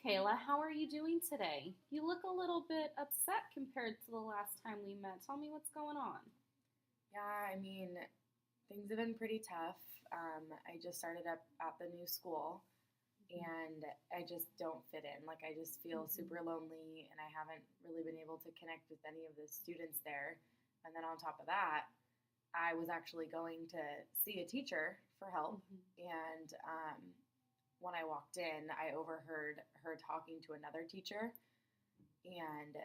Kayla. How are you doing today? You look a little bit upset compared to the last time we met. Tell me what's going on. Yeah, I mean, things have been pretty tough. I just started up at the new school and I just don't fit in. Like, I just feel Mm-hmm. super lonely and I haven't really been able to connect with any of the students there. And then on top of that, I was actually going to see a teacher for help. Mm-hmm. And when I walked in, I overheard her talking to another teacher. And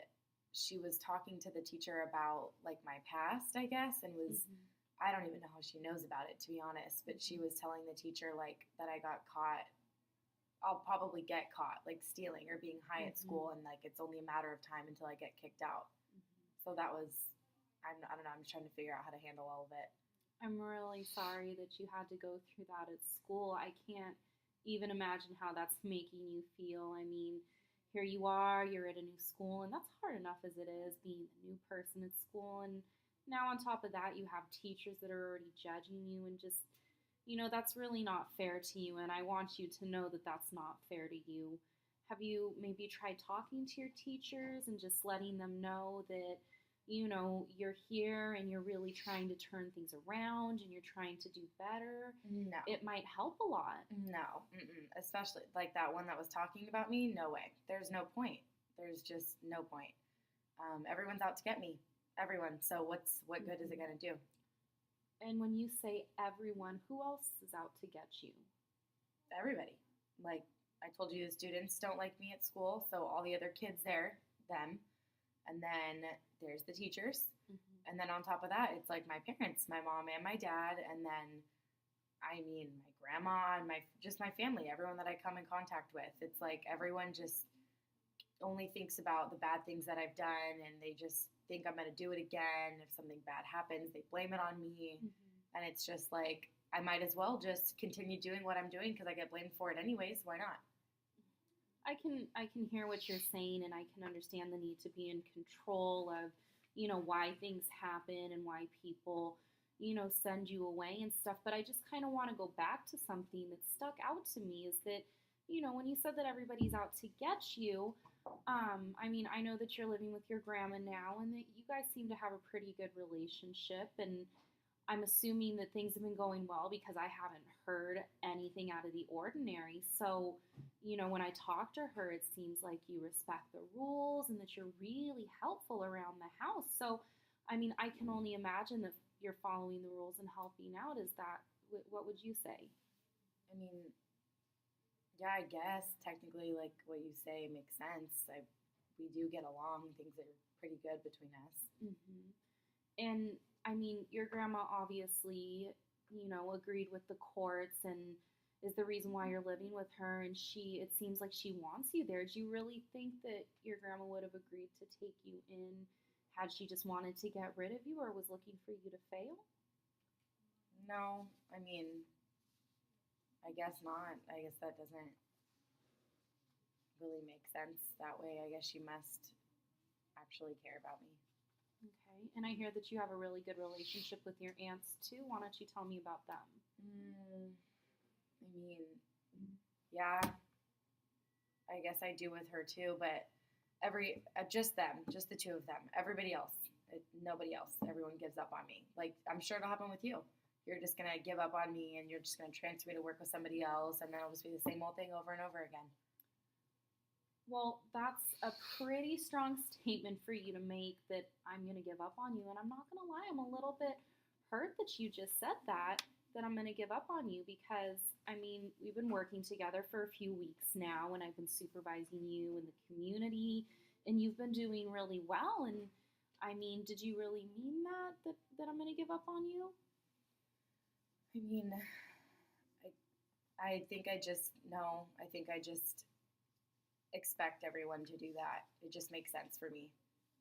she was talking to the teacher about like my past, I guess, and was Mm-hmm. I don't even know how she knows about it, to be honest, but she was telling the teacher like that I got caught. I'll probably get caught like stealing or being high at Mm-hmm. school, and like it's only a matter of time until I get kicked out. So that was I don't know. I'm just trying to figure out how to handle all of it. I'm really sorry that you had to go through that at school. I can't even imagine how that's making you feel. I mean, here you are, you're at a new school, and that's hard enough as it is being a new person at school. And now, on top of that, you have teachers that are already judging you, and just, that's really not fair to you. And I want you to know that that's not fair to you. Have you maybe tried talking to your teachers and just letting them know that? You're here and you're really trying to turn things around and you're trying to do better, No, it might help a lot. no, especially like that one that was talking about me. No way. There's no point. There's just no point. Everyone's out to get me. Everyone. So what good is it Mhm. gonna do? And when you say everyone, who else is out to get you? Everybody. Like I told you, the students don't like me at school, so all the other kids there, them, and then there's the teachers, Mm-hmm. and then on top of that, it's like my parents, my mom and my dad, and then I mean my grandma and my family, everyone that I come in contact with. It's like everyone just only thinks about the bad things that I've done, and they just think I'm gonna do it again. If something bad happens, they blame it on me, Mm-hmm. and it's just like I might as well just continue doing what I'm doing because I get blamed for it anyways. Why not? I can hear what you're saying and I can understand the need to be in control of, why things happen and why people, send you away and stuff. But I just kind of want to go back to something that stuck out to me is that, when you said that everybody's out to get you, I mean, I know that you're living with your grandma now and that you guys seem to have a pretty good relationship and I'm assuming that things have been going well because I haven't heard anything out of the ordinary. So, when I talk to her, it seems like you respect the rules and that you're really helpful around the house. So, I mean, I can only imagine that you're following the rules and helping out. Is that what would you say? I mean, yeah, I guess technically, like what you say makes sense. We do get along. Things are pretty good between us. Hmm. And I mean, your grandma obviously, agreed with the courts and is the reason why you're living with her. And it seems like she wants you there. Do you really think that your grandma would have agreed to take you in had she just wanted to get rid of you or was looking for you to fail? No, I mean, I guess not. I guess that doesn't really make sense that way. I guess she must actually care about me. Okay. And I hear that you have a really good relationship with your aunts too. Why don't you tell me about them? Mm, I mean, yeah, I guess I do with her too, but just them, just the two of them. Everybody else, nobody else. Everyone gives up on me. Like I'm sure it'll happen with you. You're just gonna give up on me, and you're just gonna transfer me to work with somebody else, and then it'll just be the same old thing over and over again. Well, that's a pretty strong statement for you to make that I'm going to give up on you. And I'm not going to lie, I'm a little bit hurt that you just said that I'm going to give up on you because, I mean, we've been working together for a few weeks now and I've been supervising you in the community and you've been doing really well. And I mean, did you really mean that I'm going to give up on you? I mean, I think I just no. I think I just expect everyone to do that. It just makes sense for me.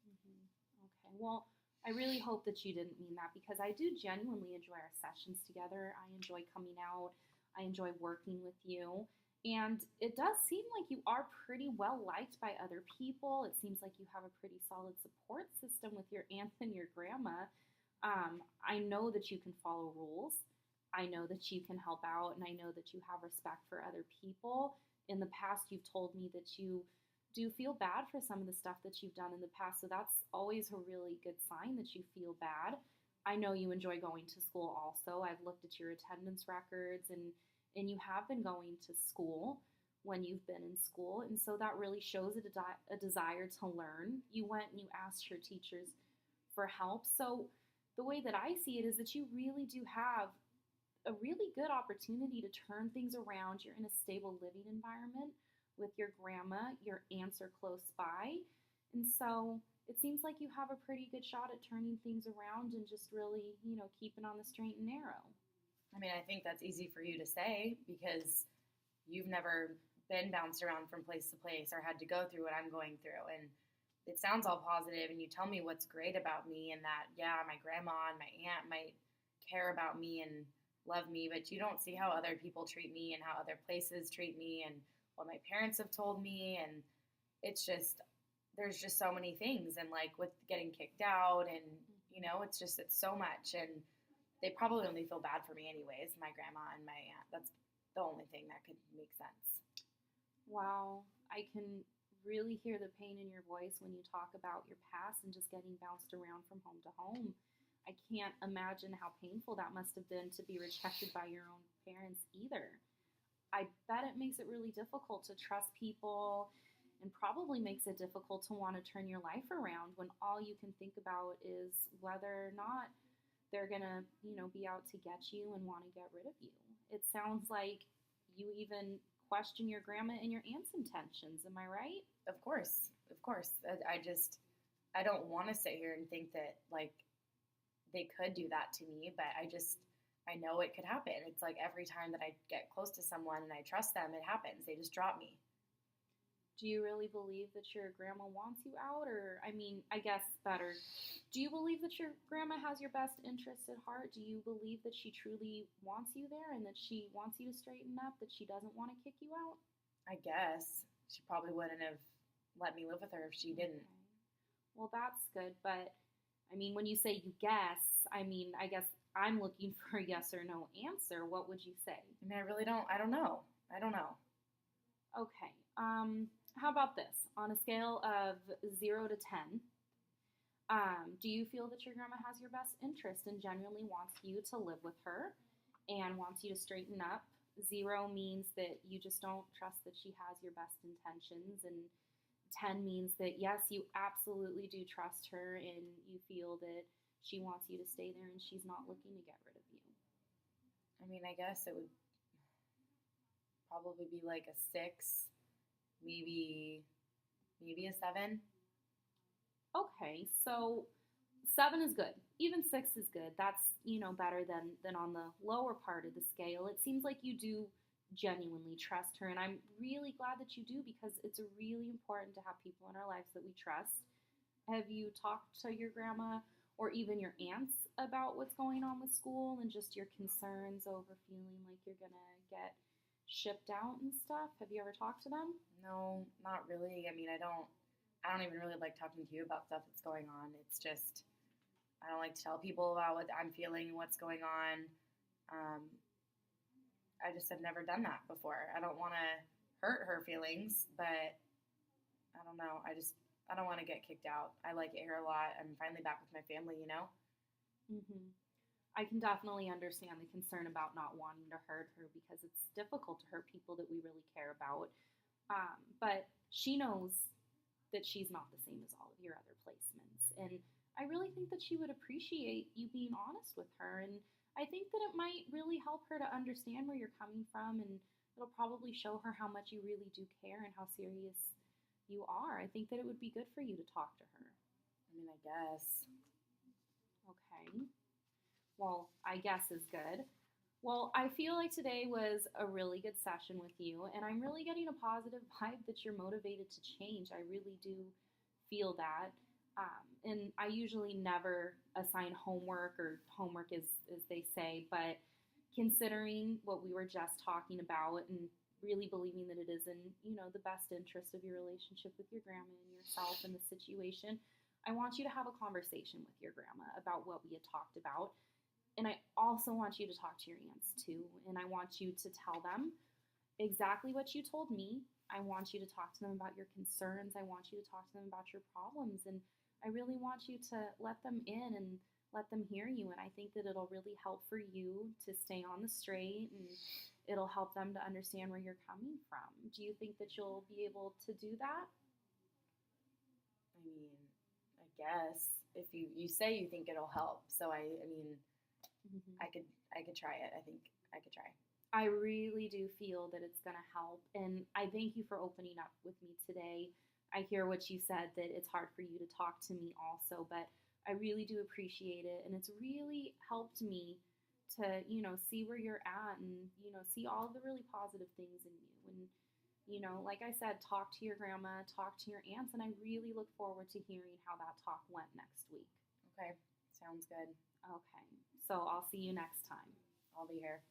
Mhm. Okay. Well, I really hope that you didn't mean that because I do genuinely enjoy our sessions together. I enjoy coming out. I enjoy working with you. And it does seem like you are pretty well liked by other people. It seems like you have a pretty solid support system with your aunt and your grandma. I know that you can follow rules. I know that you can help out, and I know that you have respect for other people. in the past you've told me that you do feel bad for some of the stuff that you've done in the past. So that's always a really good sign that you feel bad. I know you enjoy going to school also. I've looked at your attendance records, and you have been going to school when you've been in school. And so that really shows a desire to learn. You went and you asked your teachers for help. So the way that I see it is that you really do have a really good opportunity to turn things around. You're in a stable living environment with your grandma, your aunts are close by. And so it seems like you have a pretty good shot at turning things around and just really, keeping on the straight and narrow. I mean, I think that's easy for you to say because you've never been bounced around from place to place or had to go through what I'm going through. And it sounds all positive, and you tell me what's great about me and that, yeah, my grandma and my aunt might care about me and love me, but you don't see how other people treat me and how other places treat me and what my parents have told me. And it's just, there's just so many things. And like with getting kicked out and, it's so much. And they probably only feel bad for me anyways, my grandma and my aunt. That's the only thing that could make sense. Wow. I can really hear the pain in your voice when you talk about your past and just getting bounced around from home to home. I can't imagine how painful that must have been to be rejected by your own parents either. I bet it makes it really difficult to trust people and probably makes it difficult to want to turn your life around when all you can think about is whether or not they're going to, be out to get you and want to get rid of you. It sounds like you even question your grandma and your aunt's intentions. Am I right? Of course. Of course. I don't want to sit here and think that, like, they could do that to me, but I know it could happen. It's like every time that I get close to someone and I trust them, it happens. They just drop me. Do you really believe that your grandma wants you out? Or, I guess better, do you believe that your grandma has your best interests at heart? Do you believe that she truly wants you there and that she wants you to straighten up, that she doesn't want to kick you out? I guess. She probably wouldn't have let me live with her if she didn't. Okay. Well, that's good, but when you say you guess, I guess I'm looking for a yes or no answer. What would you say? I don't know. Okay. How about this? On a scale of 0 to 10, do you feel that your grandma has your best interest and genuinely wants you to live with her and wants you to straighten up? 0 means that you just don't trust that she has your best intentions, and 10 means that, yes, you absolutely do trust her and you feel that she wants you to stay there and she's not looking to get rid of you. I guess it would probably be like a 6, maybe a 7. Okay, so 7 is good. Even 6 is good. That's, better than on the lower part of the scale. It seems like you do genuinely trust her, and I'm really glad that you do because it's really important to have people in our lives that we trust. Have you talked to your grandma or even your aunts about what's going on with school and just your concerns over feeling like you're gonna get shipped out and stuff? Have you ever talked to them? No, not really. I don't even really like talking to you about stuff that's going on. It's just, I don't like to tell people about what I'm feeling and what's going on. I just have never done that before. I don't want to hurt her feelings, but I don't know. I don't want to get kicked out. I like it here a lot. I'm finally back with my family, Mm-hmm. I can definitely understand the concern about not wanting to hurt her because it's difficult to hurt people that we really care about. But she knows that she's not the same as all of your other placements. And I really think that she would appreciate you being honest with her. And I think that it might really help her to understand where you're coming from. And it'll probably show her how much you really do care and how serious you are. I think that it would be good for you to talk to her. I guess. Okay. Well, I guess is good. Well, I feel like today was a really good session with you, and I'm really getting a positive vibe that you're motivated to change. I really do feel that. And I usually never assign homework, or homework as they say, but considering what we were just talking about and really believing that it is in, the best interest of your relationship with your grandma and yourself and the situation, I want you to have a conversation with your grandma about what we had talked about. And I also want you to talk to your aunts too. And I want you to tell them exactly what you told me. I want you to talk to them about your concerns. I want you to talk to them about your problems. And I really want you to let them in and let them hear you. And I think that it'll really help for you to stay on the straight, and it'll help them to understand where you're coming from. Do you think that you'll be able to do that? I mean, I guess if you say you think it'll help, so I mean, Mhm. I could try it. I think I could try. I really do feel that it's going to help. And I thank you for opening up with me today. I hear what you said, that it's hard for you to talk to me also, but I really do appreciate it. And it's really helped me to, see where you're at and, see all the really positive things in you. And, like I said, talk to your grandma, talk to your aunts, and I really look forward to hearing how that talk went next week. Okay, sounds good. Okay. So I'll see you next time. I'll be here.